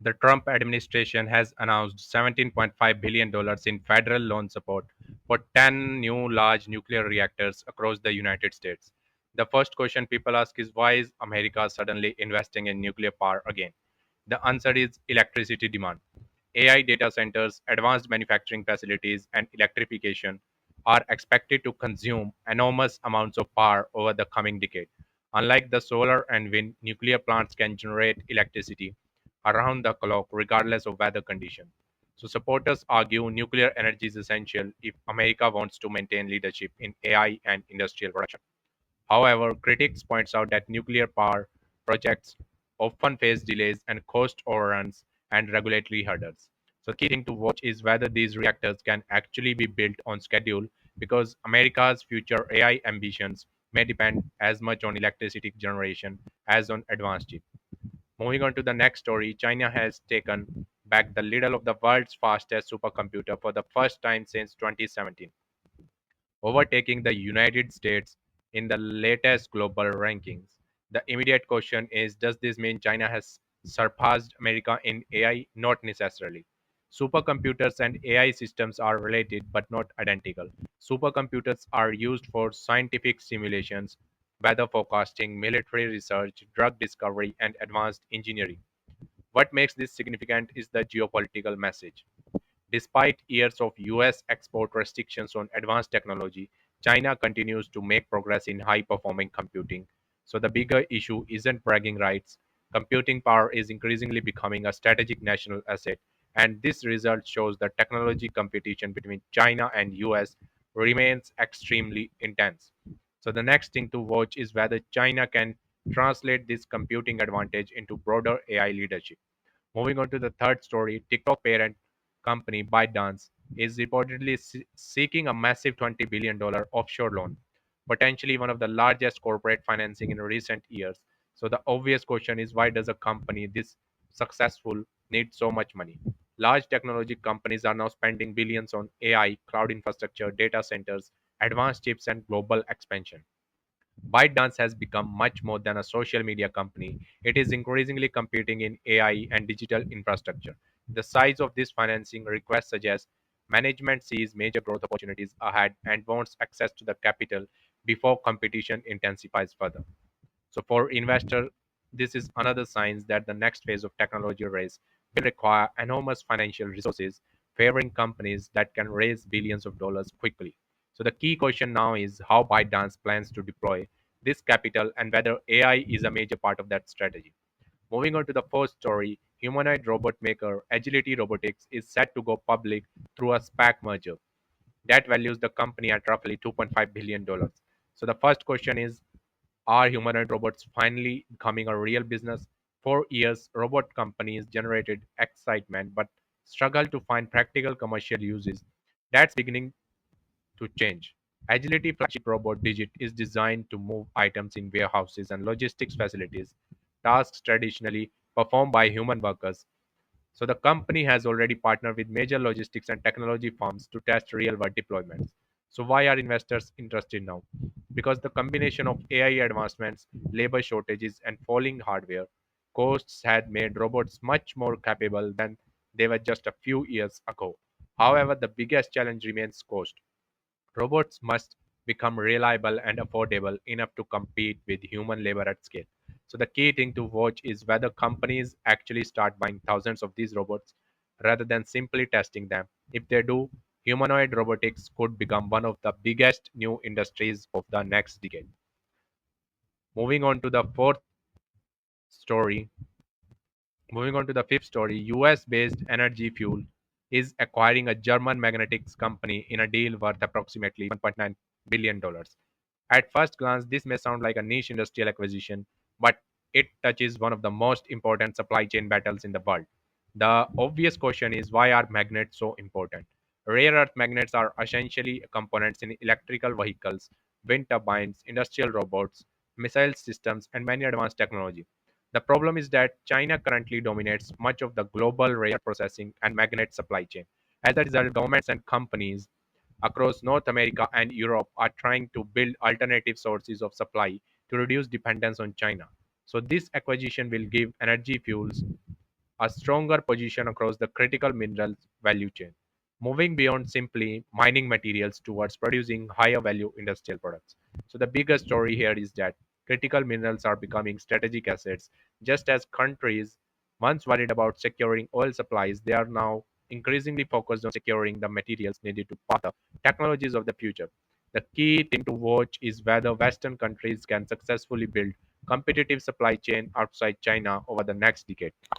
The Trump administration has announced $17.5 billion in federal loan support for 10 new large nuclear reactors across the United States. The first question people ask is, why is America suddenly investing in nuclear power again? The answer is electricity demand. AI data centers, advanced manufacturing facilities, and electrification are expected to consume enormous amounts of power over the coming decade. Unlike the solar and wind, nuclear plants can generate electricity around the clock regardless of weather conditions. So supporters argue nuclear energy is essential if America wants to maintain leadership in AI and industrial production. However, critics points out that nuclear power projects often face delays and cost overruns and regulatory hurdles. So key thing to watch is whether these reactors can actually be built on schedule because America's future AI ambitions may depend as much on electricity generation as on advanced chips. Moving on to the next story, China has taken back the lead of the world's fastest supercomputer for the first time since 2017, overtaking the United States in the latest global rankings. The immediate question is, does this mean China has surpassed America in AI? Not necessarily. Supercomputers and AI systems are related but not identical. Supercomputers are used for scientific simulations, weather forecasting, military research, drug discovery, and advanced engineering. What makes this significant is the geopolitical message. Despite years of US export restrictions on advanced technology, China continues to make progress in high performing computing. So the bigger issue isn't bragging rights. Computing power is increasingly becoming a strategic national asset, and this result shows that technology competition between China and US remains extremely intense. So the next thing to watch is whether China can translate this computing advantage into broader AI leadership. Moving on to the third story, TikTok parent company ByteDance is reportedly seeking a massive $20 billion offshore loan, potentially one of the largest corporate financing in recent years. So the obvious question is, why does a company this successful need so much money? Large technology companies are now spending billions on AI, cloud infrastructure, data centers, advanced chips, and global expansion. ByteDance has become much more than a social media company. It is increasingly competing in AI and digital infrastructure. The size of this financing request suggests management sees major growth opportunities ahead and wants access to the capital before competition intensifies further. So for investor, this is another sign that the next phase of technology race will require enormous financial resources, favoring companies that can raise billions of dollars quickly. So the key question now is how ByteDance plans to deploy this capital and whether AI is a major part of that strategy. Moving on to the first story, humanoid robot maker Agility Robotics is set to go public through a SPAC merger that values the company at roughly $2.5 billion. So the first question is, are humanoid robots finally becoming a real business? For years, robot companies generated excitement but struggled to find practical commercial uses. That's beginning to change. Agility flagship robot Digit is designed to move items in warehouses and logistics facilities, tasks traditionally performed by human workers. So the company has already partnered with major logistics and technology firms to test real-world deployments. So why are investors interested now? Because the combination of AI advancements, labor shortages, and falling hardware costs had made robots much more capable than they were just a few years ago. However, the biggest challenge remains cost. Robots must become reliable and affordable enough to compete with human labor at scale. So the key thing to watch is whether companies actually start buying thousands of these robots rather than simply testing them. If they do, humanoid robotics could become one of the biggest new industries of the next decade. Moving on to the fourth story, Moving on to the fifth story, US based Energy Fuel is acquiring a German magnetics company in a deal worth approximately $1.9 billion. At first glance, this may sound like a niche industrial acquisition, but it touches one of the most important supply chain battles in the world. The obvious question is, why are magnets so important? Rare earth magnets are essentially components in electrical vehicles, wind turbines, industrial robots, missile systems, and many advanced technology. The problem is that China currently dominates much of the global rare processing and magnet supply chain. As a result, governments and companies across North America and Europe are trying to build alternative sources of supply to reduce dependence on China. So, this acquisition will give energy fuels a stronger position across the critical minerals value chain, moving beyond simply mining materials towards producing higher value industrial products. So, the bigger story here is that critical minerals are becoming strategic assets. Just as countries once worried about securing oil supplies, they are now increasingly focused on securing the materials needed to power the technologies of the future. The key thing to watch is whether Western countries can successfully build competitive supply chain outside China over the next decade.